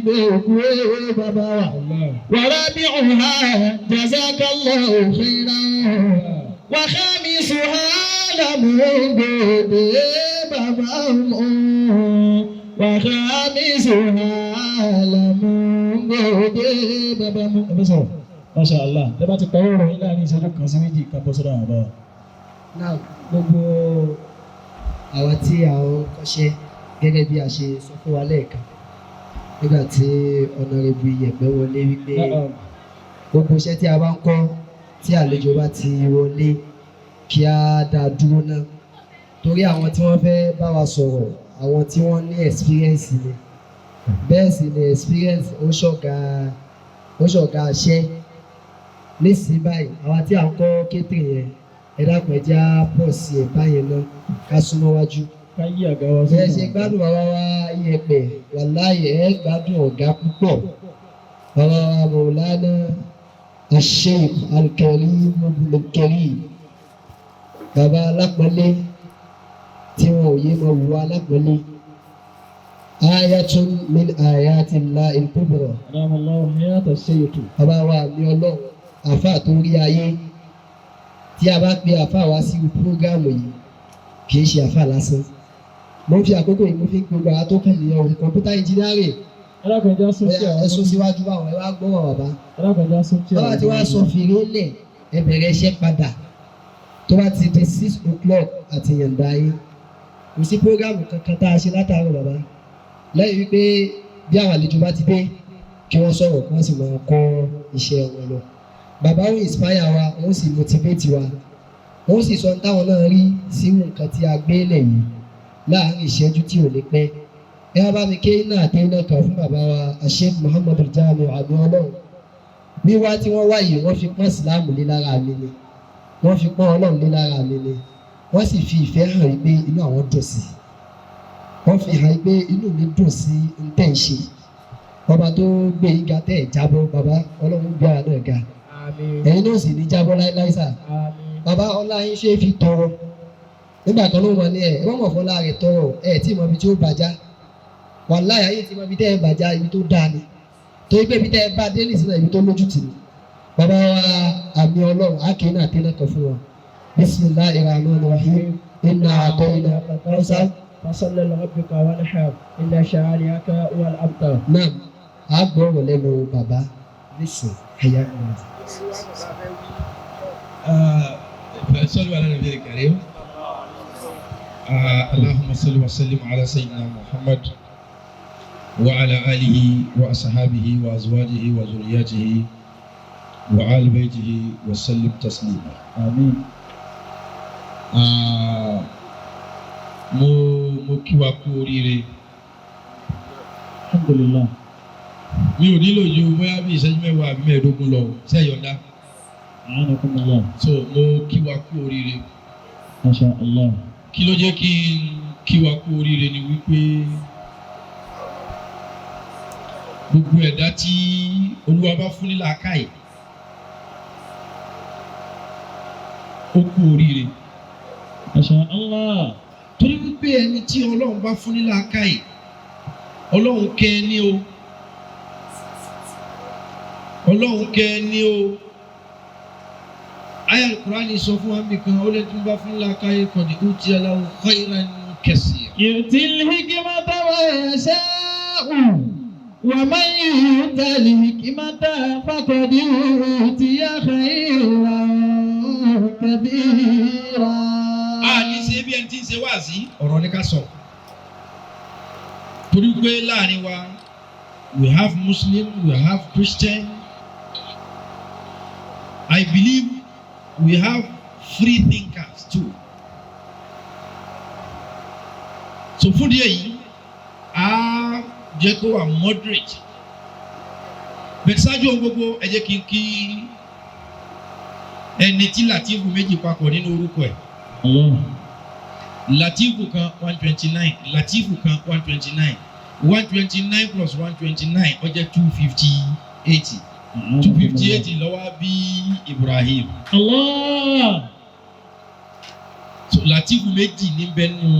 بكوي بابا ورابعها جزاك الله خيرا وخامسها لموجود بابا وخامسها لموجود بابا ما شاء الله لما تقولوا إلا أن يسجد كسميجي كبصرا بابا náà gbogbo àwa tí a ń kọ́ṣẹ́ gẹ́gẹ́ bí a ṣe sọ fún wa lẹ́ẹ̀kan nígbà tí ọ̀nàrẹ́bù Iyẹ̀pẹ̀ wọlé wípé gbogbo iṣẹ́ tí a bá ń kọ́ tí àlejò bá ti wọlé kí a dá dúró náà torí àwọn tí wọ́n fẹ́ bá wa sọ̀rọ̀ àwọn tí wọ́n ní experience ni bẹ́ẹ̀ sì ni experience ó ṣọ̀gá aṣẹ́ nísìnyí báyìí àwa tí a ń kọ́ kétì yẹn ẹ dákun ẹ jẹ́ á pọ̀ sí ẹ̀ báyẹn náà ká súnmọ́ wájú. ká yí àga wa sí. bẹ́ẹ̀ ṣe gbádùn bàbá wa Iyẹ̀pẹ̀ wàláyé ẹ gbádùn ọ̀gá púpọ̀ bàbá wa Mọ̀lánà Sheikh Al-Hareery bàbá alápọ̀nlé tí wọn ò yé máa wù alápọ̀nlé ayatun min ayatillahi al-kubra. Allahu hayata Sheikh. bàbá wa mi ọlọ́run àfáà tó rí ayé tí a bá pe àfáà wá sí púrógámù yìí kì í ṣe àfáà lásán mo fi àkókò yìí mo fi ń gbogbo àwọn tó kù ní ọ̀rùn kọ̀ǹpútà ìjìnlẹ́rì alákọ̀ọ́jà sọ́kíà ẹ̀sùn síwájú báwọn ẹ wá gbọ́wọ́ bàbá alákọ̀ọ́jà sọ́kíà bàbá tí wàá sọ fèrè lẹ̀ ẹ bẹ̀rẹ̀ iṣẹ́ padà tó bá ti di 6 o'clock àti yàǹda yín kò sí púrógámù kankan tá a ṣe látàárọ̀ bàbá lẹ́yìn wípé bí àwọn àlejò bá ti dé kí wọ́n sọ̀rọ̀ kí wọ́n sì máa kọ́ iṣẹ́ wọn lọ bàbá ó inspire wa wọ́n sì motivate wa wọ́n sì sọ táwọn náà rí sínú nǹkan tí a gbé lẹ̀ yìí láàárín ìṣẹ́jú tí ò ní pẹ́ ẹ wá bá mi ké náà àti iná kan fún bàbá wa Sheikh Muh'd Jamiu Ajadi Ọlọ́run wíwá tí wọ́n wá yìí wọ́n fi pọ́n ìsìláàmù lé lára mi ni wọ́n fi pọ́n Ọlọ́run lé lára mi ni wọ́n sì fi ìfẹ́ hàn pé inú àwọn dùn sí wọ́n fi hàn pé inú mi dùn sí ń tẹ̀ ń ṣe ọba tó gbé yín ga tẹ́ ẹ̀ jábọ́ bàbá Ọlọ́run gbé ara náà ga ẹ̀yin náà sì ní jábọ́ láíláí sà bàbá ọlá yín ṣe fi tọrọ nígbà kan ló wọn ní ẹ wọ́n mọ̀ fọlá rẹ̀ tọrọ ẹ tí mọ ibi tí ó bàjá wàláhì ayé tí mọ ibi tẹ́ ẹ bàjá ibi tó dáa ni torí pé ibi tẹ́ ẹ bá dé nìsín ibi tó lójú tì ní bàbá wa àmì Ọlọ́run ákè náà tẹ́lẹ̀ kan fún wọn bismillahir rahmanir rahim inna a'tainaka al-kawthar fasalli li rabbika wanhar inna shani'aka huwal abtar. náà a gbọ́rọ̀ lẹ́nu bàbá nísìn ẹ̀yà kan. صلوا على النبي الكريم اللهم صل وسلم على سيدنا محمد وعلى آله وأصحابه وأزواجه وذرياته وآل بيته وسلم تسليما آمين. mo kí wa kú oríire. Alhamdulillah. mi ò nílò ju bóyá bí ìṣẹ́jú mẹ́wàá àbí mẹ́ẹ̀ẹ́dógún lọ sẹ́yọ̀dá. A'anakumullah. so mo kí wa kú oríire. Masha Allah. kí ló jẹ́ kí n kí wa kú oríire ni wípé gbogbo ẹ̀dá tí Olúwa bá fún ní làákàyè ó kú oríire. Masha Allah. torí wípé ẹni tí Ọlọ́run bá fún ní làákàyè Ọlọ́run kẹ́ ẹ ní o Ọlọ́run kẹ́ ẹ ní o. Aya Al-Qur'ani sọ fún wa nìkan ó lè tún bá fún làákàyè kan ní uti Allahu khayran kaseera. Yu'til hikmata wa yasha'u wa man yu'tal hikmata faqad utiya khayran kathira. ní ṣe bí ẹni tí ń ṣe wáàsí ọ̀rọ̀ ní ká sọ. torí pé láàrin wa we have Muslim, we have Christian. I believe we have free thinkers too. So fún díẹ̀ yìí a jẹ́ kó wà moderate. Bẹ̀rẹ̀ ṣáájú ohun gbogbo ẹ jẹ́ kí n kí ẹni tí Latifu méjì papọ̀ nínú orúkọ ẹ̀. Latifu kan 129, Latifu kan 129, 129 plus 129 ó jẹ́ 258. 258 ló wá bí Ibrahim. Allah. So Latifu méjì níbẹ̀ nù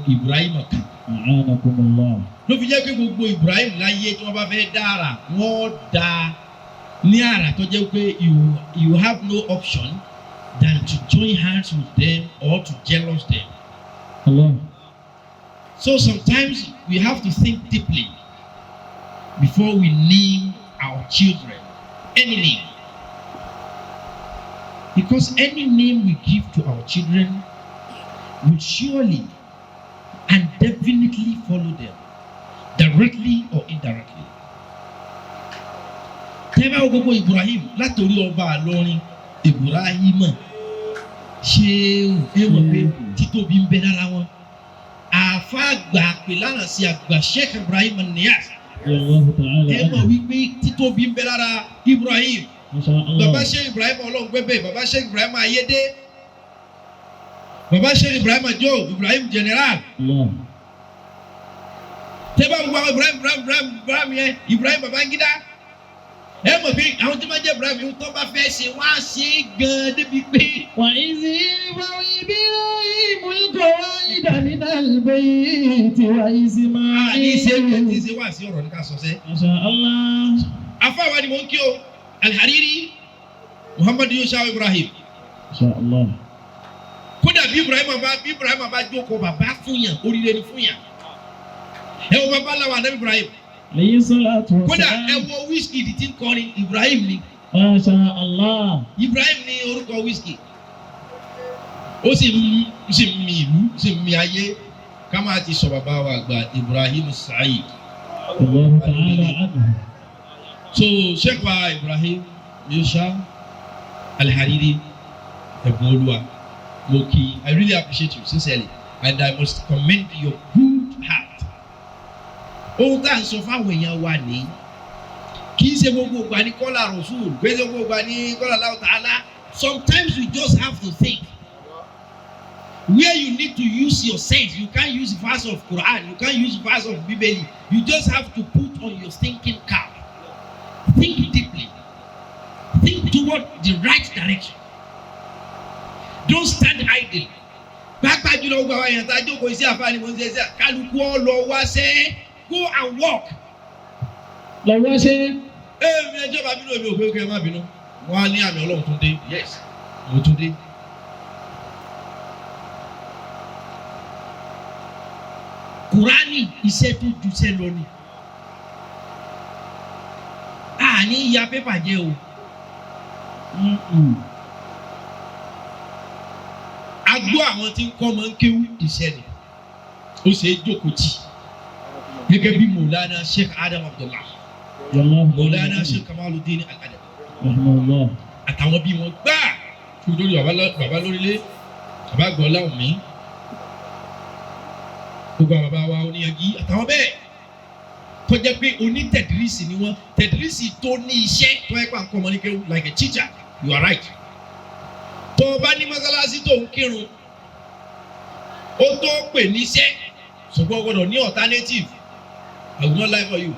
Ibrahim kan. A'anakumullah. ló fi jẹ́ pé gbogbo Ibrahim láyé tí wọ́n bá fẹ́ dára wọ́n dá ní àrà tó jẹ́ pé you have no option than to join hands with them or to jealous them. Allah. So sometimes we have to think deeply before we name our children any name. Because any name we give to our children will surely and definitely follow them, directly or indirectly. Tẹ́lá gbogbo Ibrahim látòrí ọba àlọ́rin Ibrahim ṣé ẹ̀wọ̀n pé títóbi ń bẹ lára wọn. Àfa àgbà pè lánàá sí àgbà Sheikh Ibrahim Niyas. Ẹ̀wọ̀n wípé títóbi ń bẹ lára Ibrahim. Bàbá Sheikh Ibrahim Ọlọ́ngbẹ́bẹ̀, bàbá Sheikh Ibrahim Ayédè, bàbá Sheikh Ibrahim Ajo, Ibrahim General. Tẹ́bà gbogbo àwọn Ibrahim yẹn, Ibrahim Babangida. Ẹ mọ̀ pé àwọn tí wọ́n jẹ́ Ibrahim yìí tó bá fẹ́ ṣe wọ́n á ṣe é gan-an débi pé. Wà á sì ìbáwí Ibrahim al-qawaida min al-bayti wà á sì máa ní ṣe wá sí ọ̀rọ̀ ní ká sọ sẹ́. Masha Allah. Afáwa ni mò ń kí o, Al-Hareery, Muhammad Yusuf Ibrahim. Masha Allah. Kódà bí Ibrahim bá jókòó bàbá fún yàn, oríire ni fún yàn. Ẹ wo bàbá làwọn àná Ibrahim. Alayhi salatu wa Kódà salam. ẹ wo wíṣkì tí ń kọrin Ibrahim ni. Masha Allah. Ibrahim ni orúkọ wíṣkì. Ó sì ń mi ìlú, sì ń mi ayé. Ká máa ti sọ bàbá wa àgbà Ibrahim Saheed. Allahu ta'ala anhu. So Sheikh wa Ibrahim Yusuf Al-Hareery ẹ̀bùn olúwa. Moki, I really appreciate you sincerely, and I must commend your good heart. Ohun tá à ń sọ fáwọn èèyàn wa ní kì í ṣe gbogbo ìgbà ní kọ́lá Rasul, kì í ṣe gbogbo ìgbà ní kọ́lá Allah Ta'ala. Sometimes we just have to think. Where you need to use your sense, you can't use verse of Quran, you can't use verse of Bible. You just have to put on your thinking cap. Think deeply. Think toward the right direction. Don't stand idle. Pàápàá jùlọ gbogbo àwọn èèyàn tá a jókòó sí àfáàní mo ń ṣe ṣe kálukú ọ lọ wá ṣe go and work. Lọ wá ṣe. Mi ẹjọ́ bá bínú èmi ò pé kí ẹ má bínú. Wọ́n á ní àmì Ọlọ́run tó dé. Yes, mo tó dé. Kùránì iṣẹ́ tó ju iṣẹ́ lọ ni. Àní ya pépà jẹ́ o. Agbó àwọn tí ń kọ́ máa ń kéwú iṣẹ́ ni. Ó ṣe é jókòó tì. Gẹ́gẹ́ bí Mọ̀lánà Sheikh Adam Abdullah. Mọ̀lánà Sheikh Kamaluddin Al-Adabi. Àtàwọn bí wọn gbà tó lórí bàbá lórílẹ̀, bàbá gbọ́lá òmí. Gbogbo àwọn bàbá wa oníyanjú àtàwọn bẹ́ẹ̀. Tó jẹ́ pé onítẹ̀dírísì ni wọ́n. Tẹ̀dírísì tó ní iṣẹ́ tó ẹ̀ pa nǹkan ọmọ ní kéwú like a teacher. You are right. Tó o bá ní mọ́sálásí tó ń kírun ó tó pè níṣẹ́ ṣùgbọ́n o gbọ́dọ̀ ní alternative. I will not lie for you.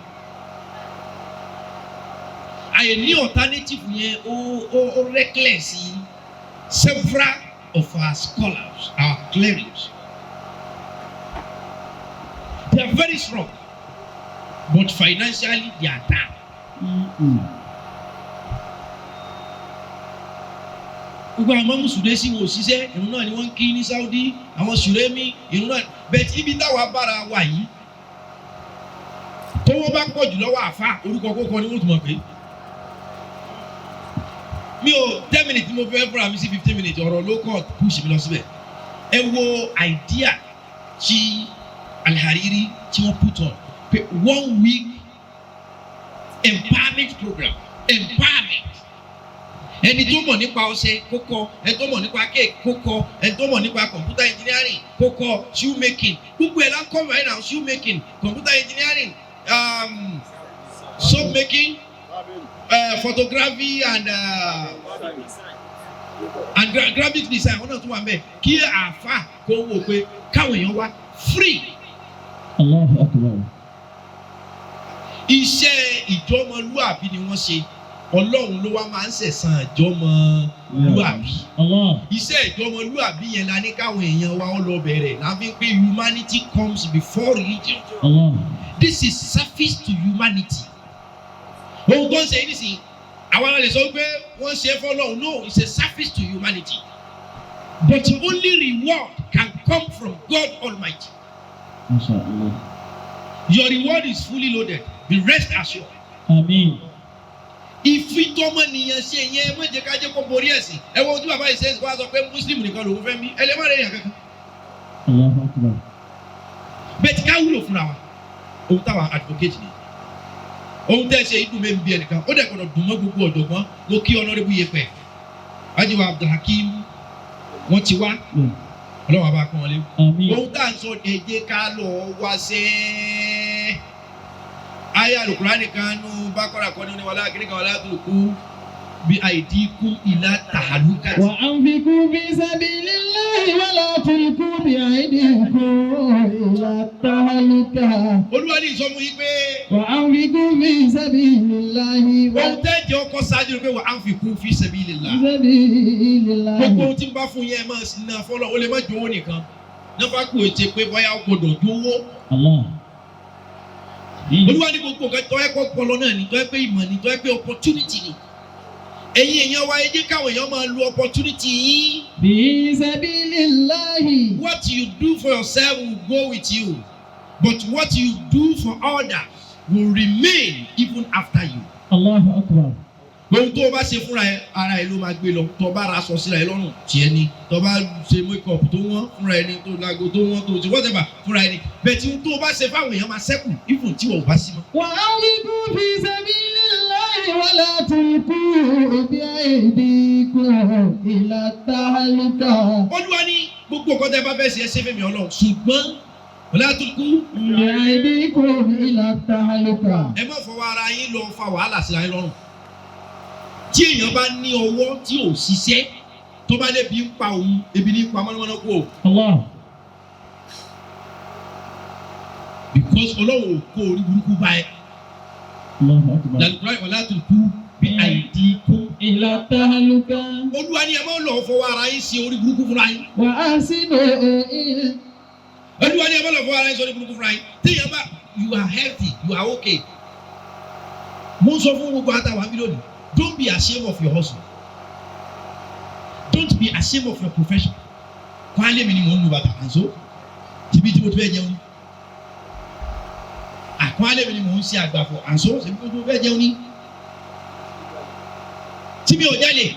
Àyè ní alternative yẹn ó reckless several of our scholars, our clerics. They are very strong but financially they are down. Gbogbo àwọn mùsùlùmí sì wò ṣiṣẹ́ ìrun náà ni wọ́n ń kí ní Saudi, àwọn sùrẹ́mì ìrun náà bẹ́ẹ̀ tí ibi táwa bára wà yìí tó wọ́n bá pọ̀ jù lọ́wọ́ àfa orúkọ kókó ni wọ́n tún mọ̀ pé mi ò 10 minutes tí mo fẹ́ fúnra mi sí 15 minutes ọ̀rọ̀ ló kọ́ push mi lọ síbẹ̀. Ẹ wo idea tí Al-Hareery tí wọ́n put on pé 1 week empowerment program empowerment. Ẹni tó mọ̀ nípa ọṣẹ kó kọ́, ẹni tó mọ̀ nípa cake kó kọ́, ẹni tó mọ̀ nípa computer engineering kó kọ́, shoe making gbogbo ẹ̀ la ń kọ́ right now, shoe making, computer engineering, soap making, photography and graphic design. Wọ́n náà tún wà mẹ́ kí àáfà kó wò pé káwọn èèyàn wá free. Allahu Akbar. Iṣẹ́ ìjọmọlúàbí ni wọ́n ṣe. Ọlọ́run ló wá máa ń ṣẹ̀san ìjọmọlúàbí. Allah. Iṣẹ́ ìjọmọlúàbí yẹn la ní káwọn èèyàn wa ń lọ bẹ̀rẹ̀ la fi ń pé humanity comes before religion. Allah. This is service to humanity. Ohun tó ń ṣe nísìnyí àwọn àlè sọ pé wọ́n ṣe fọ́lọ́run. No, it's a service to humanity. But only reward can come from God Almighty. Inshallah. Your reward is fully loaded. Be rest assured. Amen. Ìfitọ́mọnìyàn ṣe yẹn má jẹ́ ká jẹ́ kó borí ẹ̀sìn. Ẹ wo ojú bàbá yìí ṣe wá sọ pé Muslim nìkan lòun fẹ́ mí. Ẹ lè má rẹ̀ yàn kankan. Allahu Akbar. Bẹ́ẹ̀ tí ká wúlò fúnra wa. Ohun táwa advocate ni. Ohun tẹ́ ẹ ṣe ìdùn mẹ́rin bí ẹnìkan. Ó dẹ̀ gbọ́dọ̀ dùn mọ́ gbogbo ọ̀jọ̀gbọ́n. Mo kí Honorable Yepẹ̀. Ajiwa Abdulhakeem wọ́n ti wá. Ọlọ́run àbá kún wọn lé. Amen. Ohun tá à ń sọ èjé ká lọ wá sẹ́ẹ́. Ayé Al-Qur'ani kan nù Baqara kan ní wàlá kiri kan wàlá tó kú bí aydikum ila tahalukat. Wa anfiqu fi sabilillahi wa la tulqu bi aydikum ila tahaluka. Olúwa ní ìsọmú yìí pé. Wa anfiqu fi sabilillahi wa Ohun tẹ́ jẹ́ ọkọ̀ ṣáájú pé wa anfiqu fi sabilillah. sabilillahi. Gbogbo ohun tí n bá fún yẹn máa sin náà fọlọ́ o lè má jowó nìkan. Nípa kò ètè pé bóyá o gbọdọ̀ jowó. Allah. Olúwa ní gbogbo nǹkan tó yẹ kó pọlọ náà ni tó yẹ pé ìmọ̀ ni tó yẹ pé opportunity ni. Ẹ̀yin èèyàn wa ẹ jẹ́ káwọn èèyàn máa lo opportunity yìí. Fi sabilillahi. What you do for yourself will go with you, but what you do for others will remain even after you. Allahu Akbar. Ohun tó o bá ṣe fúnra ẹ ara ẹ ló máa gbé lọ tó o bá ra aṣọ síra ẹ lọ́rùn tiẹ̀ ni tó o bá ṣe make-up tó wọ́n fúnra ẹ ni tó lágo tó wọ́n tó o ṣe whatever fúnra ẹ ni bẹ́ẹ̀ tí ohun tó o bá ṣe fáwọn èèyàn máa ṣẹ́kù even tí wọ́n ò bá sí mọ́. Wa anfiqu fi sabilillahi wa la tulqu bi aydikum ila tahaluka. Olúwa ní gbogbo nǹkan tẹ́ bá fẹ́ ṣe ẹ ṣe fẹ́mi Ọlọ́run ṣùgbọ́n wala tulqu Bi aydikum ila tahaluka. ẹ má fọwọ́ ara yín lọ fa wàhálà síra yín lọ́rùn. Tí èèyàn bá ní ọwọ́ tí ò ṣiṣẹ́ tó bá lè bí ń pa òun ebi ní pa mọ́nàmọ́ná kú o. Allah. Because Ọlọ́run ò kó orí burúkú bá ẹ. Allahu Akbar. Lálùkùrá ìwọlá tó kú bí aydikum. Ila tahaluka. Olúwa ní ẹ má lọ fọwọ́ ara yín ṣe orí burúkú fúnra yín. Wa ahsinu. Olúwa ní ẹ má lọ fọwọ́ ara yín ṣe orí burúkú fúnra yín. Téèyàn bá you are healthy you are okay. Mo ń sọ fún gbogbo àtàwọn àbí lónìí. Don't be ashamed of your hustle. Don't be ashamed of your profession. Kwale mi ni mo ń lu bàtà àǹso. Tìbí tí mo ti fẹ́ jẹun ni. Àkwale mi ni mo ń ṣe àgbàfọ̀ àǹso. Tìbí tí mo ti fẹ́ jẹun ni. Tí mi ò jẹ́lẹ̀.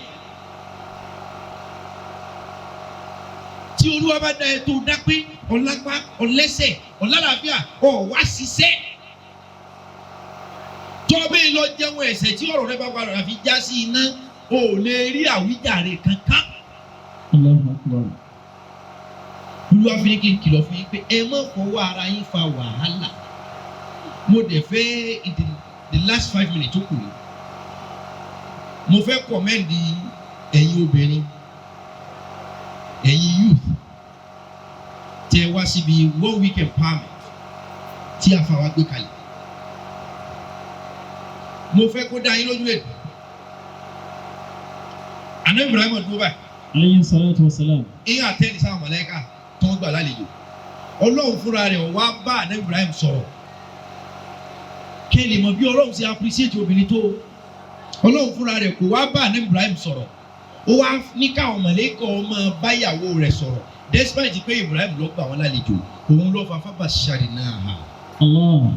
Tí Olúwa bá dá ẹ tó dá pé ọlápá ọlẹ́sẹ̀ ọlálàáfíà ọ̀wá ṣiṣẹ́. Tọ́bẹ̀ lọ jẹun ẹ̀ṣẹ̀ tí ọ̀rọ̀ rẹ bá padà fi já sí iná o ò lè rí àwíjàre kankan. Allahu Akbar. Olúwa fi ní kí n kìlọ̀ fún yín pé ẹ má fọwọ́ ara yín fa wàhálà. Mo dẹ̀ fẹ́ in the last 5 minutes tó kù yìí. Mo fẹ́ kọ̀mẹ́ndì ẹ̀yin obìnrin, ẹ̀yin youth tẹ wá síbi 1 week empowerment tí a fa wa gbé kalẹ̀. Mo fẹ́ kó dá yín lójú ẹ̀. Àná Ibrahim dúró báyìí. Alayhi salatu wa salam. Ìyá àtẹ́ni sáwọn mọ̀lẹ́kà tó ń gbà lálejò. Ọlọ́run fúnra rẹ̀ wá bá àná Ibrahim sọ̀rọ̀. Kí ẹ lè mọ̀ bí Ọlọ́run ṣe appreciate obìnrin tó. Ọlọ́run fúnra rẹ̀ kò wá bá àná Ibrahim sọ̀rọ̀. Ó wá ní káwọn mọ̀lẹ́kà ọmọ báyàwó rẹ̀ sọ̀rọ̀. Despite pé Ibrahim ló gbà wọ́n lálejò, òun ló fa fábà ṣàrì náà hà. Allah.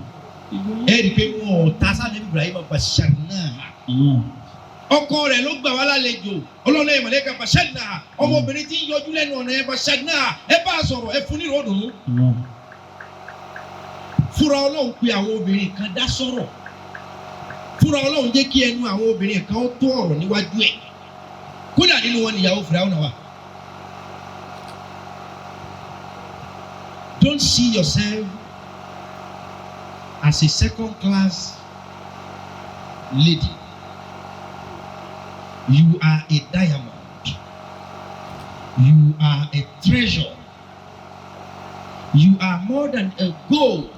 Ẹ rí i pé wọn ò ta sáà ní Ibrahim bá ṣàrì náà hà. Allah. Ọkọ rẹ̀ ló gbà wá lálejò Ọlọ́run ẹ̀yìn mọ̀lẹ́kà bàṣẹ́dì náà ọmọbìnrin tí ń yọjú lẹ́nu ọ̀nà ẹ̀ bàṣẹ́dì náà ẹ bá a sọ̀rọ̀ ẹ fún ní ìròdùnú. Allah. Fúnra Ọlọ́run pe àwọn obìnrin kan dá sọ̀rọ̀ fúnra Ọlọ́run jẹ́ kí ẹnu àwọn obìnrin kan ó tó ọ̀rọ̀ níwájú ẹ̀ kódà nínú wọn níyàwó Fìráúnà wà. Don't see yourself as a second-class lady. You are a diamond. You are a treasure. You are more than a gold.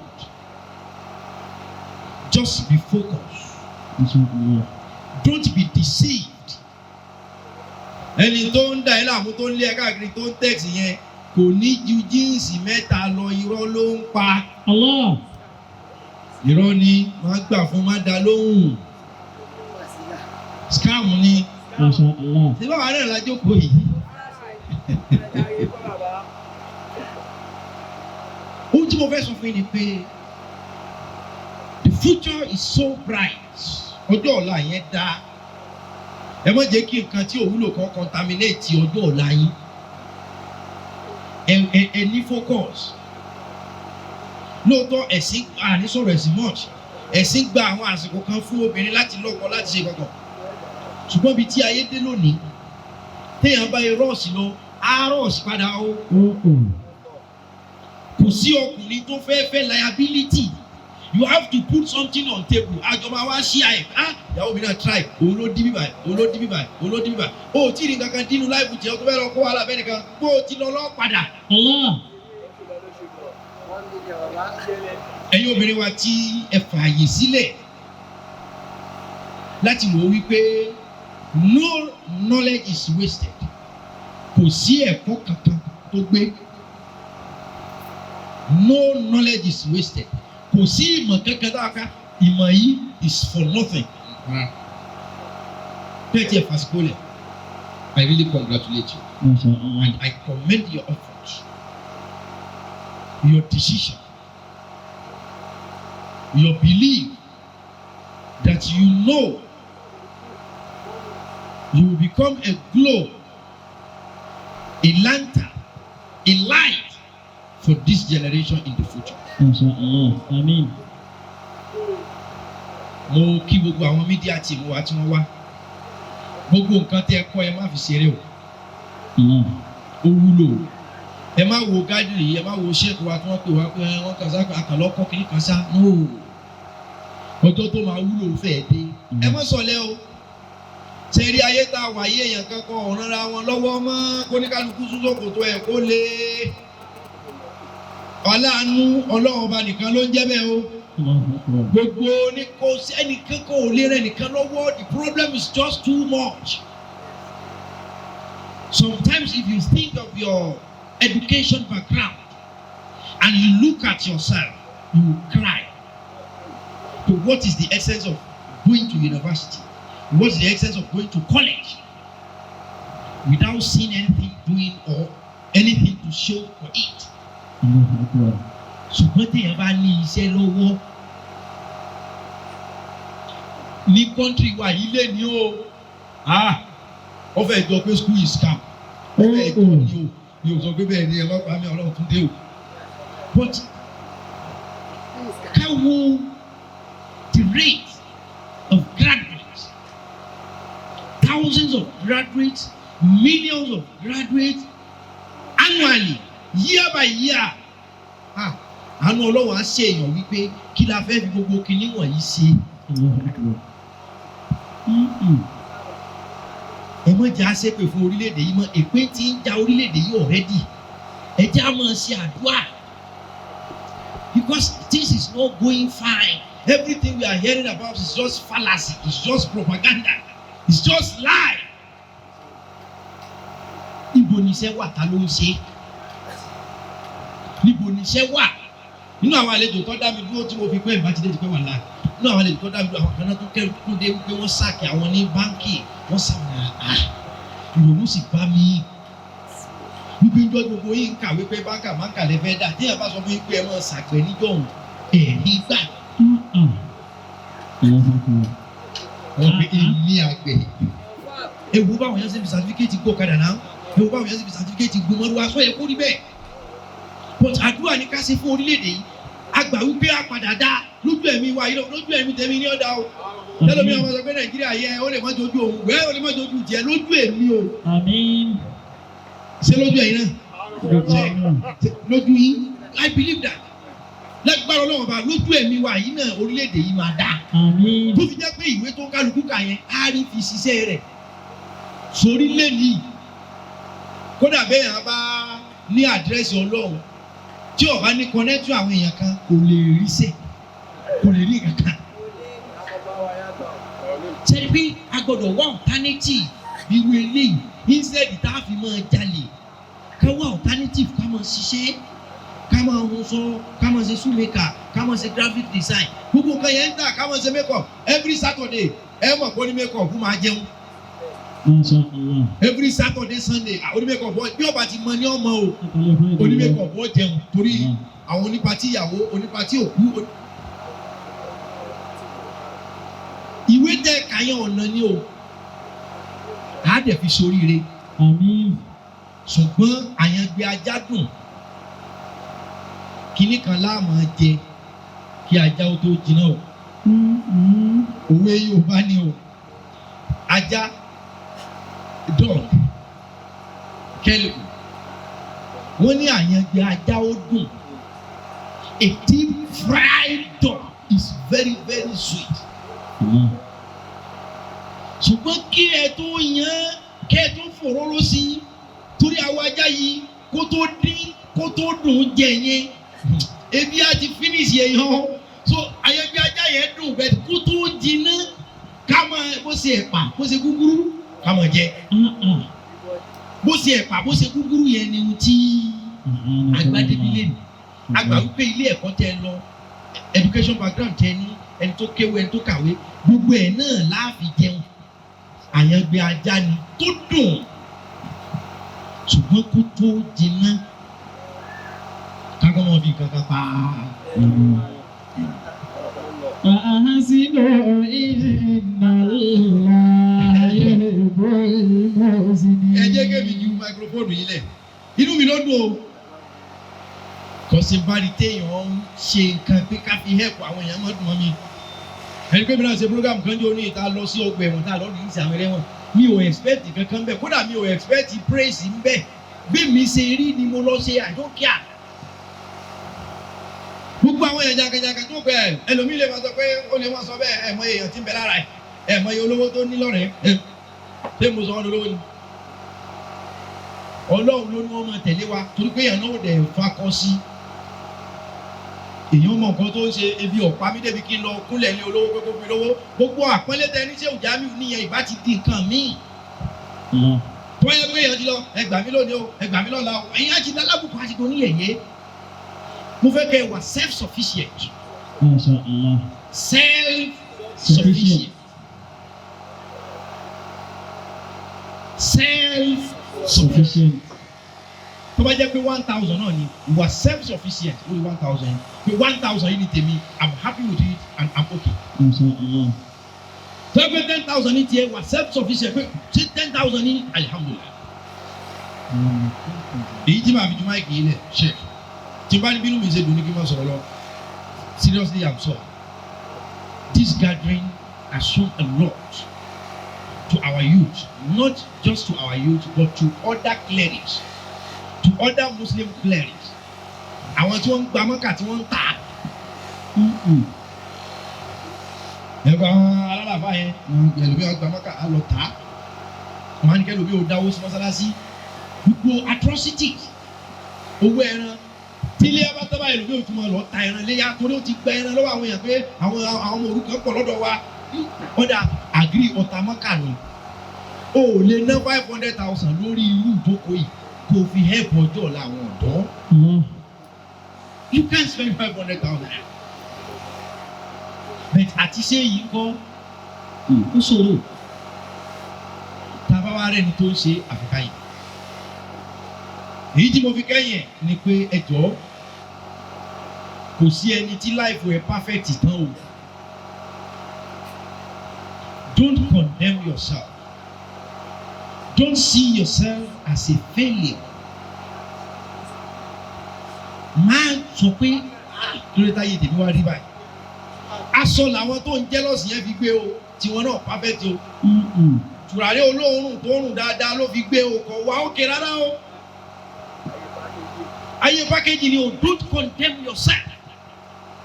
Just be focused. Inshallah. Don't be deceived. Ẹni tó ń dá ẹ láàmú tó ń lé ẹ káàkiri tó ń text yẹn kò ní ju jíǹsì mẹ́ta lọ, irọ́ ló ń pa. Allah. Irọ́ ni máa gbà fún máa dá lóhùn. Scam ni. Masha Allah. Ṣé báwa náà la jókòó yìí? Ohun tí mo fẹ́ sọ fún yín ni pé the future is so bright. Ọjọ́ ọ̀la yẹn dá. Ẹ má jẹ́ kí nǹkan tí ò wúlò kan contaminate ọjọ́ ọ̀la yín. Ẹ ní focus. Lóòótọ́ ẹ̀sìn àní sọ̀rọ̀ ẹ̀sìn much. Ẹ̀sìn gba àwọn àsìkò kan fún obìnrin láti lọ́kọ láti ṣe kankan. Ṣùgbọ́n ibi tí ayé dé lónìí, téèyàn bá yẹ rọ́ọ̀sì lọ, á rọ́ọ̀sì padà o. Kò sí ọkùnrin tó fẹ́ liability. You have to put something on table. Àjọba wa ṣí àyè. Ìyàwó mi náà try. Òun ló dí bíbà. Òun ló dí bíbà. Òun ló dí bíbà. O tí ì ní kankan dínú láìpù jẹ́ ọkọ fẹ́ lọ kó wàhálà bẹ́ẹ̀ nìkan. Bó o ti lọ lọ́ padà. Allah. Ẹ̀yin obìnrin wa tí ẹ fààyè sílẹ̀ láti wò wípé no knowledge is wasted. Kò sí ẹ̀kọ́ kankan tó gbé. No knowledge is wasted. Kò sí ìmọ̀ kankan dáka. Ìmọ̀ yìí is for nothing. Tẹ́tí ẹ̀ fàṣíkò lẹ̀. I really congratulate you. Masha Allah. And I commend your efforts, your decision, your belief that you know you will become a globe, a lantern, a light for this generation in the future. Masha Allah. Amin. Mo kí gbogbo àwọn media team wa tí wọ́n wá. Gbogbo nǹkan tí ẹ kọ́ ẹ má fi ṣeré o. Allah. Ó wúlò. Ẹ má wo gádìrì yìí, ẹ má wo sheikh wa tí wọ́n pè wá pé wọ́n kàn sá àkànlọ́kọ́ kìíní kan sá. No. Ọjọ́ tó máa wúlò fẹ́ẹ̀ dé. Ẹ má sọ̀lẹ́ o. Ṣé rí ayé tá a wà yé èèyàn kankan ọ̀rànra wọn lọ́wọ́ mọ́ kóníkálukú súnsòkòtò ẹ̀ kó lè. Ọláàánú Ọlọ́run ọba nìkan ló ń jẹ́ bẹ́ẹ̀ o. Gbogbo ní kò sí ẹnìkan kò lè rẹ nìkan lọ́wọ́. The problem is just too much. Sometimes if you think of your education background and you look at yourself, you will cry. So what is the essence of going to university? What's the essence of going to college without seeing anything doing or anything to show for it? Ṣùgbọ́n téèyàn bá ní iṣẹ́ lọ́wọ́ ní kọ́ńtírì wa yìí lé ní o, ó fẹ́ jọ pé school is scam. Ó fẹ́ jọ ní o, mi ò sọ pé bẹ́ẹ̀ ni ẹ má pa mí Ọlọ́run tún dé o. But ká wo the rate of graduates, thousands of graduates, millions of graduates annually, year by year. Àánú Ọlọ́run á ṣe èèyàn wípé kí la fẹ́ fi gbogbo kinní wọ̀nyí ṣe. Ẹ má jẹ́ àṣepè fún orílẹ̀-èdè yìí mọ́, èpè tí ń ja orílẹ̀-èdè yìí already. Ẹ jẹ́ á máa ṣe àdúrà. Because this is not going fine. Everything we are hearing about is just fallacy, it's just propaganda, it's just lie. Níbo ni iṣẹ́ wà ta ló ń ṣe? Níbo ni iṣẹ́ wà? Nínú àwọn àlejò tó dá mi dúró tí mo fi pé ìbátidé ti pé wà láà. Nínú àwọn àlejò tó dá mi dúró àwọn kan náà tó kẹ́rù tó dé wípé wọ́n sáàkì àwọn ní báńkì, wọ́n sàmì ìrònú sì bá mi. Wípé ìjọ gbogbo yìí ń kàwé pé báńkà lè fẹ́ dà. Téèyàn bá sọ fún yín pé ẹ máa ṣàgbẹ̀ níjọ́ òun, ẹ̀rí gbà. Wọ́n pe èmi àgbẹ̀. Ewu báwọn yẹn ṣe fi sàtífíkẹ́tì gbọ́ kadà náà. Ewu báwọn yẹn ṣe fi sàtífíkẹ́tì gbọ́ mọ́rú aṣọ yẹ kó rí bẹ́ẹ̀. But àdúrà ní ká ṣe fún orílẹ̀-èdè yìí. Àgbà wípé àpàdà dá lójú ẹ̀mí wa yìí lójú ẹ̀mí tẹ̀mí ní ọ̀dà o. Tẹ́lẹ̀mí àwọn sọ pé Nàìjíríà yẹ ó lè má jojú òun wẹ́ ó lè má jojú jẹ lójú ẹ̀mí o. Àmín. Ṣé lójú ẹ̀yin náà? Lójú yín? I believe that. Lágbára Ọlọ́run bá lójú ẹ̀mí wa yìí náà orílẹ̀-èdè yìí máa dá. Àmín. Tó fi jẹ́ pé ìwé tó kálukú kà yẹn á rí fi ṣiṣẹ́ rẹ̀. Sórí lẹ́nìí. Kódà bẹ́ẹ̀ yẹn bá ní àdírẹ́sì Ọlọ́run tí ó bá ní kọ́nẹ́tù àwọn èèyàn kan kò lè rí sẹ́, kò lè rí kankan. ṣe pé a gbọ́dọ̀ wá alternative irú eléyìí instead tá a fi máa jalè ká wá alternative ká máa ṣiṣẹ́ ká máa hun sọ ká máa ṣe shoemaker ká máa ṣe graphic design gbogbo nǹkan yẹn ń tà ká máa ṣe make up every Saturday ẹ mọ̀ pé ó ní make up fún máa jẹun. Inshallah. Every Saturday Sunday oní make up bí ọba ti mọ ní ọmọ o oní make up ó jẹun torí àwọn onípatí ìyàwó onípatí òkú. Ìwé jẹ́ kàyàn ọ̀nà ni o á dẹ̀ fi ṣoríire. Àmín. Ṣùgbọ́n àyàngbé ajá dùn kínní kan láàmú jẹ kí ajá ó tó jiná o. Òwe Yorùbá ni o ajá dog kẹlẹ wọ́n ní àyàngbé ajá ó dùn a deep fried dog is very very sweet. Ṣùgbọ́n kí ẹ tó yan kí ẹ tó fòróró sí torí àwọn ajá yìí kó tó dín kó tó dùn jẹ yẹn ebi á ti finish yẹn hàn so àyàngbé ajá yẹn dùn bẹ́ẹ̀ kó tó jiná ká máa bó ṣe ẹ̀pà bó ṣe gúgúrú ká máa jẹ bó ṣe ẹ̀pà bó ṣe gúgúrú yẹn ni ohun tí agbádébílẹ̀ ni àgbà wípé ilé ẹ̀kọ́ tẹ lọ education background tẹ ní ẹni tó kéwú ẹni tó kàwé gbogbo ẹ̀ náà láàfin jẹun àyàngbé ajá ni tó dùn ṣùgbọ́n kó tó jiná kákọ́ mọ́ fi kankan pa á. فأحسنوا إن الله يحب المحسنين. Ẹ jẹ́ kí mi ju máikrófóònù yìí lẹ̀ inú mi ló dùn o kọ̀sìnbárì téèyàn ń ṣe nǹkan pé ká fi hẹ́pù àwọn èèyàn mọ́ dùn mọ́ mi ẹni pé mi náà ṣe program kan jẹ́ oní ìta lọ sí ọgbà ẹ̀wọ̀n tá a lọ rí ìsì àwọn ẹlẹ́wọ̀n mi ò expect kankan bẹ́ẹ̀ kódà mi ò expect praise ń bẹ́ẹ̀ bí mi ṣe rí ni mo lọ ṣe I don't care. Gbogbo àwọn èèyàn jàgàjàgà tó pẹ́ ẹlòmíì lè máa sọ pé ó lè máa sọ bẹ́ẹ̀ ẹ̀ mọ èèyàn tí ń bẹ lára ẹ̀ mọ iye olówó tó ní lọ́rẹ̀ẹ́ ṣé mo sọ wọn lówó ni. Ọlọ́run ló ní wọ́n máa tẹ̀lé wa torí pé èèyàn náà dẹ̀ fakọ sí èèyàn mọ nǹkan tó ń ṣe ebi ọ̀pá mi débi kí n lọ kúnlẹ̀ ní olówó pé kó fi lówó gbogbo àpọ́nlé tẹ ní Sheikh Jamiu níyẹn ìbá ti di nǹkan míì. Tó yẹ pé èèyàn ti lọ ẹgbàá mi lónìí o ẹgbàá mi lọ́la o ẹ̀yin á ti dá lábùkù àti tó níyẹ̀yẹ́. Mo fẹ́ kẹ́ ẹ wà self-sufficient. Inshallah. Self-sufficient. Self-sufficient. Tó bá jẹ́ pé 1,000 náà ni wà self-sufficient lórí 1,000 pé 1,000 yìí ni tèmi I'm happy with it and I'm okay. Inshallah. Tó bá 10,000 ní tiẹ̀ wà self-sufficient pé ṣé 10,000 ní alhamdulillah. Èyí tí màá fi jùmọ̀ àìkè yìí lẹ̀ ṣe. Tí n bá ní bínú mi ṣe dùn ní kí n máa sọ̀rọ̀ lọ. Seriously I'm sorry. This gathering has shown a lot to our youth, not just to our youth but to other clerics, to other Muslim clerics. Àwọn tí wọ́n ń gba mọ́kà tí wọ́n ń tà. Ẹ̀rọ alálàfáà yẹn ẹlòmíì ọgbà mọ́kà á lọ tà á. Wọ́n á ní kẹ́lòmíì ò dáwó sí mọ́sálásí. Gbogbo atrocities owó ẹran tílé ẹ bá tọ́ báyìí lóbi òtún máa lọ ta ẹran léyà torí ó ti gba ẹran lọ́wọ́ àwọn èèyàn pé àwọn ọmọ òrukàn pọ̀ lọ́dọ̀ wa ọ̀dà àgírí ọ̀tá mọ́kà ni o ò lè ná 500,000 lórí irú ìjókòó yìí kó o fi help ọjọ́ ọ̀la àwọn ọ̀dọ́. You can't spend 500,000. But àti ṣé yìí kọ́ ó ṣòro tá a bá wá rẹ́ni tó ń ṣe àfikà yìí. Èyí tí mo fi kẹ́yìn ni pé ẹ jọ̀ọ́ kò sí ẹni tí life ẹ perfect tán o. Don't condemn yourself. Don't see yourself as a failure. Máa sọ pé lórí táyé tèmi wá rí báyìí. Aṣọ làwọn tó ń jealous yẹn fi gbé o tiwọn náà perfect o. Tùràrí olóòórùn tó rùn dáadáa ló fi gbé o kò wá òkè rárá o. Ayé package ni o, don't condemn yourself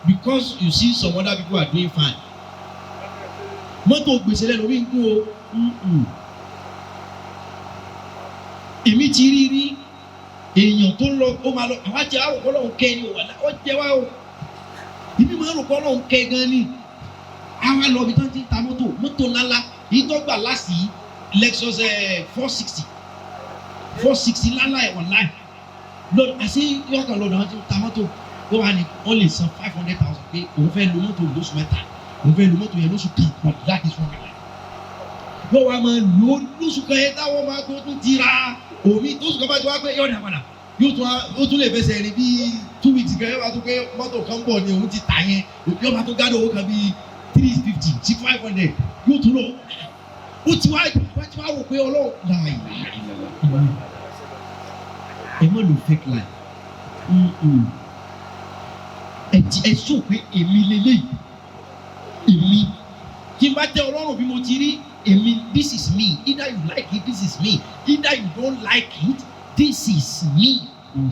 because you see some other people are doing fine. Mọ́tò gbèsè lẹ́nu orí ń kú o. Èmi ti rí èèyàn tó lọ ó máa lọ àwọn àti àwọn ọlọ́run kẹ́ ni wà ó jẹ́ wá o. Èmi máa ń rò pé ọlọ́run kẹ́ gan ni. Àwa lọ ibi tí wọ́n ti ń ta mọ́tò ńláńlá ìtọ́gbà láti Lexus 460 lálá ẹ̀ wọ̀n láì lọ́dọ̀ àti yọ̀ọ̀kan lọ́dọ̀ àwọn tí ta mọ́tò ó wà ní wọ́n lè san 500,000 pé òun fẹ́ lo mọ́tò lóṣù mẹ́ta òun fẹ́ lo mọ́tò yẹn lóṣù kan but that is wrong. yóò wá máa lo lóṣù kan yẹn táwọn máa tó tún ti ra omi lóṣù kan bá ti wá pé yọ̀ọ̀dà padà yóò tún lè fẹsẹ̀ rìn bíi 2 weeks kan yóò wá tó pé mọ́tò kan bọ̀ ni òun ti tà yẹn yóò máa tó gádùn owó kan bíi 350 sí 500 yóò tún lọ ó ti wá rò pé ọlọ́run láàyè ẹ má lo fake life ẹ sọ pé èmi lélẹ́yìí èmi tí n bá tẹ ọlọ́run bí mo ti rí èmi this is me either you like it this is me either you don't like it this is me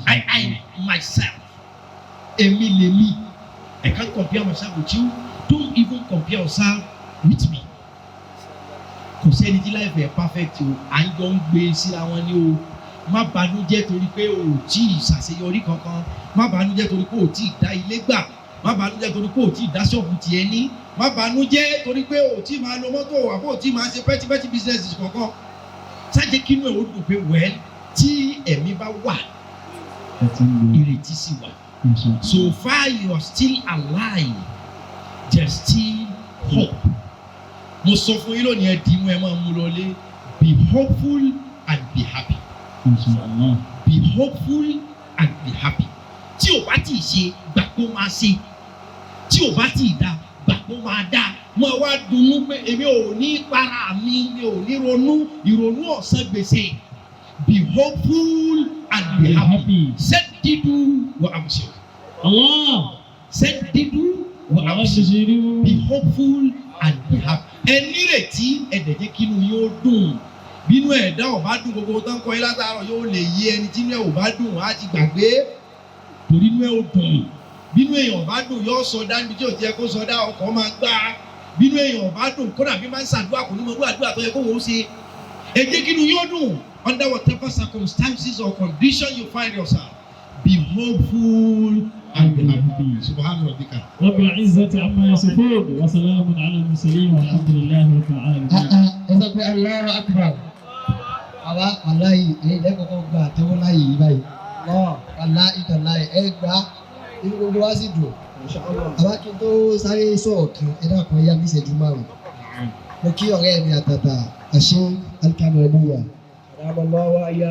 I myself èmi lèmi I can't compare myself with you don't even compare yourself with me kò sẹ́ni tí life ẹ̀ perfect o à ń jọ ń gbé síra wọn ní o má banújẹ́ torí pé o ò tí ì ṣàṣeyọrí kankan má banújẹ́ torí pé o ò tí ì dá ilé gbà má banújẹ́ torí pé o ò tí ì dá ṣọ́ọ̀bù tiẹ̀ ní má banújẹ́ torí pé o ò tí ì máa lo mọ́tò àbó o tí ì máa ṣe pẹ́tipẹ́ti business kankan ṣáàjẹ́ kínú ẹ̀ ó dùn pé well tí ẹ̀mí bá wà ìrètí sì wà so far you are still alive there is still hope. Mo sọ fún yín lónìí ẹ dì mú ẹ máa mú lọlé be hopeful and be happy. Be hopeful and be happy. Tí o bá ti ṣe gbà kó máa ṣe tí o bá ti dá gbà kó máa dá mo wá dunnú pé èmi ò ní para mi ò ní ronú ìrònú ọ̀sán gbèsè be hopeful and be happy. Set dídú wọ àmṣe. Set dídú wọ àmṣe. Be hopeful and be happy. Ẹni retí ẹ̀dẹ̀jẹ̀ kínú yóò dùn bínú ẹ̀dá ò bá dùn gbogbo tó ń kọ́ ilé látàárọ̀ yóò lè yé ẹni tí inú ẹ̀ ò bá dùn á ti gbàgbé torí inú ẹ̀ ò dùn bínú èèyàn ò bá dùn yóò sọdá níbi tí ò tiẹ̀ kó sọdá ọkọ̀ máa gbá bínú èèyàn ò bá dùn kódà bí máa ń ṣàdúrà kò ní mọ bí àdúrà tó yẹ kó wọ́n ṣe ẹ̀jẹ̀ kínú yóò dùn under whatever circumstances or condition you find yourself be hopeful and be happy. Subhanahu wa ta'ala. Rabbil izzati amma yasifun wa salamun ala al-mursalin walhamdulillahi rabbil alamin. Ẹ sọ pé Allahu akbar. Àwa aláì ẹ̀yin lẹ́kọ̀ọ́kọ́ gba àtẹ́wọ́ láyè yìí báyìí. Aláì tàláì ẹ gbà inú gbogbo wa sì dùn. Àwa kí n tó sáré sọ̀rọ̀ kan ẹ dákun ẹ̀yà mi ìṣẹ́jú márùn-ún. Mo kí ọ̀rẹ́ mi àtàtà àṣẹ Al-Hareery.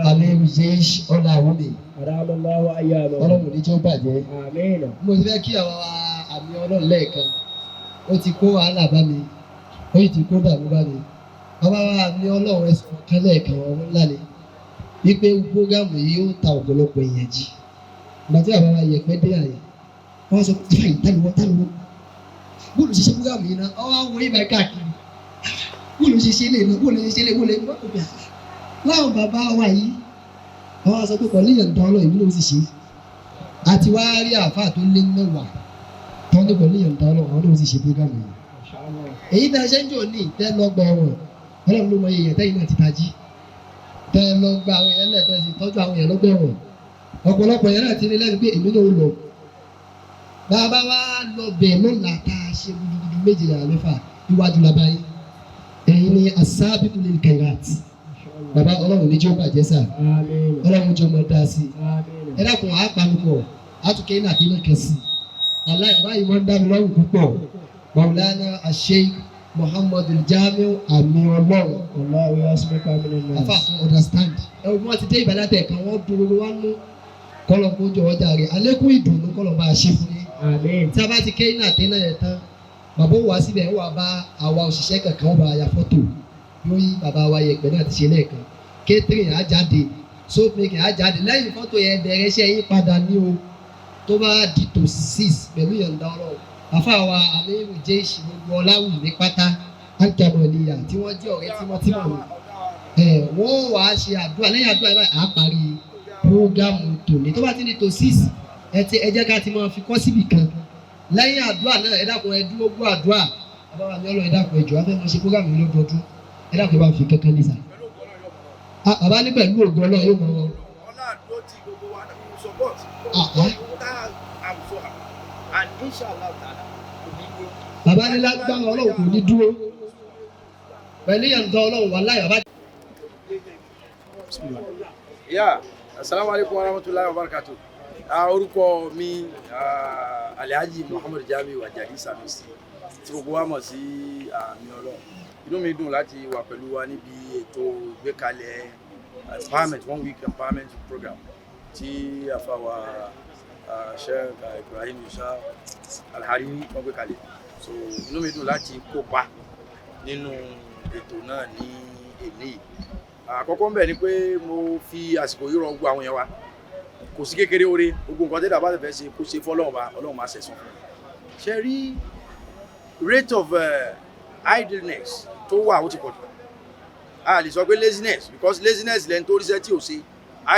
Àmín Jeish ọ̀nà àwọn mi. Ọlọ́run ní tí ó bàjẹ́. Mo ti fẹ́ kí àwọn àmì ọlọ́run lẹ́ẹ̀kan. Ó ti kó wàhálà bá mi. Ó yìí ti kó dààmú bá mi. Bàbá wa àmì ọlọ́run ẹ̀sùn kan lẹ́ẹ̀kan ọ̀run ńlá ni. Wípé prógámù yìí yóò ta ọ̀pọ̀lọpọ̀ èèyàn jí. Ìgbà tí bàbá wa yẹ pẹ́ dé àyè. Wọ́n sọ pé fàyè táluwọ́. Bóòlù ṣiṣẹ́ prógámù yìí náà. Ọwọ́ àwọn orí ìbáyìí káàkiri. Bóòlù ṣiṣẹ́ lè náà. Bóòlù ṣiṣẹ́ lè wọlé. Láwọn bàbá wa yìí àwọn sọ pé pẹ̀lú ìyọ̀ǹda ọlọ́run ìlú ló sì ṣe àti wá rí àáfàá tó lé mẹ́wàá tó ń dé pẹ̀lú ìyọ̀ǹda ọlọ́run ló sì ṣe prógámù yìí. Èyí tá a ṣe ń jò ní tẹ́ lọ́gbà ẹ̀wọ̀n ọlọ́run ló mọ iye èèyàn tẹ́yìn náà ti tají tẹ́ lọ́gbà àwọn èèyàn lẹ́ẹ̀tẹ́ sí tọ́jú àwọn èèyàn lọ́gbà ẹ̀wọ̀n ọ̀pọ̀lọpọ̀ èèyàn náà ti rí lẹ́nu pé èmi náà lọ. Bàbá wa lọ bẹ̀ lọ́la tá a ṣe gudugudu méje yàrá mẹ́fà iwájú labayé ẹ̀yin ni asábìkú lil khairat. Bàbá ọlọ́run ní jẹ́ ó bàjẹ́ sà ọlọ́run jẹ́ ọmọ dá sí ẹ dákun àápanupọ̀ àtúnkẹ́ iná àti iná kẹsì aláì ọba yìí wọ́n dá mi lọ́rùn púpọ̀ Maulana Sheikh Muh'd Jamiu àmì ọlọ́run afa to understand ẹ wọ́n wọ́n ti dé ìbàdàn tẹ̀ kan wọ́n dúró wọn nú kọ́lọ̀ kó jọ ọjà rẹ̀ alẹ́kùn ìdùnnú kọ́lọ̀ bá a ṣe fún yín tí a bá ti ké iná àti iná yẹn tán bàbá wa síbẹ̀ wà bá àwa òṣìṣẹ́ kankan wọ́n bá a ya fọ́tò lórí bàbá wa yẹpẹ náà ti ṣe lẹ́ẹ̀kan catering á jáde soap making á jáde lẹ́yìn fọ́tò yẹn bẹ̀rẹ̀ iṣẹ́ yín padà ní o tó bá di tó 6 pẹ̀lú ìyọ̀ǹda ọlọ́run àfa wa àmírù Jeish gbogbo ọláwùmí pátá Al-Hareery tí wọ́n jẹ́ ọ̀rẹ́ tímọ́tímọ́ mi wọ́n wàá ṣe àdúrà lẹ́yìn àdúrà yẹn báyìí á parí prógámù tòní tó bá ti di tó 6 ẹ jẹ́ ká ti máa fi kọ́ síbì kan lẹ́yìn àdúrà náà ẹ dákun ẹ dúró gbọ́ àdúrà bàbá mi ọlọ́run ẹ dákun ẹ jọ̀ọ́ á fẹ́ mọ ṣe prógámù yìí lọ́dọọdún ẹ dákun ẹ bá fi kankan ní sà. Bàbá ní pẹ̀lú ògùn ọlọ́run yóò mọ wọn. Ọlá àdó tí gbogbo wa náà ń support. And inshallah ta'ala kò ní dúró. Bàbá ní lágbára ọlọ́run kò ní dúró. pẹ̀lú ìyànjọ́ ọlọ́run wà láyọ̀ bá. Yeah, assalamu alaikum warahmatullahi wabarakatuh. Orúkọ mi Alhaji Muh'd Jamiu Ajadi Sanusi tí gbogbo wa mọ̀ sí àmì ọlọ́run. Inú mi dùn láti wà pẹ̀lú wa níbi ètò ìgbékalẹ̀ empowerment 1 week empowerment program tí àfàwà Sheikh Ibrahim Al-Hareery wọ́n gbé kalẹ̀. So inú mi dùn láti kópa nínú ètò náà ní èní. Àkọ́kọ́ ń bẹ̀ ni pé mo fi àsìkò yìí rọ gbogbo àwọn yẹn wa kò sí kékeré oore gbogbo nǹkan tẹ́lẹ̀ bá fẹ́ ṣe kó ṣe fọ́lọ́run bá Ọlọ́run máa ṣẹ̀san fún un. Ṣe rí rate of idleness tó wà ó ti pọ̀ jù. A lè sọ pé laziness because laziness lẹ́ni tó ríṣẹ́ tí ò ṣe,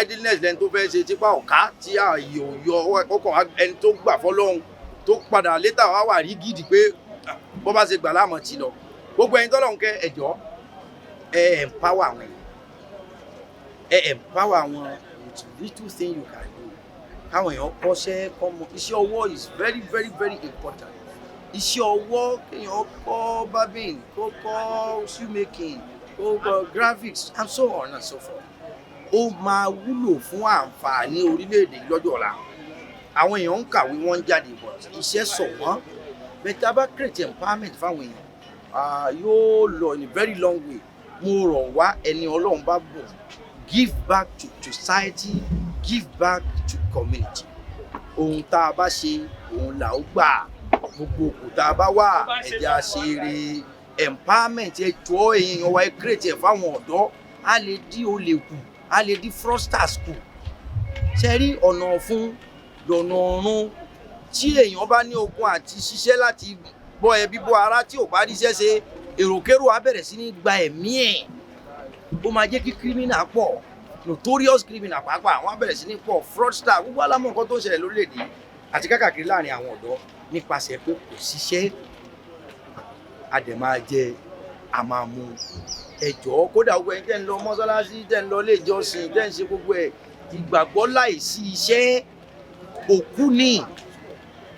idleness lẹ́ni tó fẹ́ ṣe tipa ọ̀ká tí ààyè ò yọ ọkọ̀ ẹni tó gbà fọ́lọ́run tó padà létà wá wà rí gidi pé bó bá ṣe gbà láàmú ti lọ. Gbogbo ẹni tọ́lọ́run kẹ́ ẹ̀jọ́ empower àwọn empower wọn with little thing you can do. Káwọn èèyàn kọ́ṣẹ́ kọ́mọ iṣẹ́ ọwọ́ is very very very important. Iṣẹ́ ọwọ́ kéèyàn kọ́ barbing kó kọ́ shoemaking kó kọ́ graphics and so on and so forth. Ó máa wúlò fún àǹfààní orílẹ̀-èdè lọ́jọ́ ọ̀la. Àwọn èèyàn ń kàwé wọ́n ń jáde bọ̀ iṣẹ́ sọ̀ wọ́n. Bẹ́ẹ̀ bá create empowerment fáwọn èèyàn yóò lọ in a very long way. Mo rọ̀ wá ẹni Ọlọ́run bá bùn. Give back to society, give back to community. Ohun tá a bá ṣe, òun là ó gbà. Gbogbo òkú tá a bá wà, ẹ̀jẹ̀ àṣeré, empowerment ẹ̀tọ́ èèyàn wa create ẹ̀ fáwọn ọ̀dọ́. A lè dí olè kù, a lè dí fraudsters kù. Ṣé rí ọ̀nà ọ̀fun lọ́nà ọ̀run tí èèyàn bá ní okun àti ṣiṣẹ́ láti bọ́ ẹbí bọ́ ara tí ò bá ríṣẹ́ ṣe, èròkérò á bẹ̀rẹ̀ sí ní gba ẹ̀mí ẹ̀. Ó máa jẹ́ kí criminal pọ̀, notorious criminal pàápàá àwọn abẹ̀rẹ̀ sí ní pọ̀, fraudster gbogbo alámọ̀ nǹkan tó ń ṣẹlẹ̀ lórílẹ̀‐èdè àti káàkiri láàrin àwọn ọ̀dọ́ nípasẹ̀ pé kò síṣẹ́ àdèmájẹ àmàmù ẹ̀jọ́ kódà gbogbo ẹni tẹ́ ń lọ mọ́sálásí tẹ́ ń lọ ilé ìjọsìn tẹ́ ń ṣe gbogbo ẹ̀ ìgbàgbọ́ láìsí iṣẹ́ òkú ni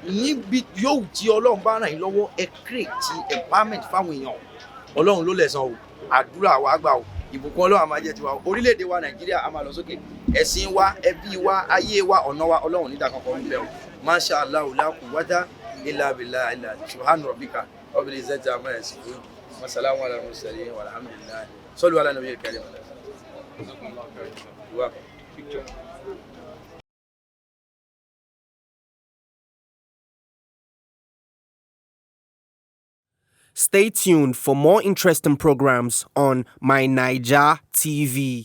níbi yóò tí Ọlọ́run bá ràn yín lọ́wọ́ ẹ create empowerment fáwọn èèyàn Ọlọ́run ló lẹ̀san o àdúrà wa gbà o ìbùkún Ọlọ́run á máa jẹ́ tiwa orílẹ̀-èdè wa Nàìjíríà á máa lọ sókè ẹ̀sìn wa ẹbí wa ayé wa ọ̀nà wa Ọlọ́run nídà kankan ń bẹ̀ o masha Allah la quwwata illa billah subhana rabbika rabbil izzati amma yasifun wa salamun ala mursalin walhamdulillah sallu ala nabiyil karim. Stay tuned for more interesting programs on My Naija TV.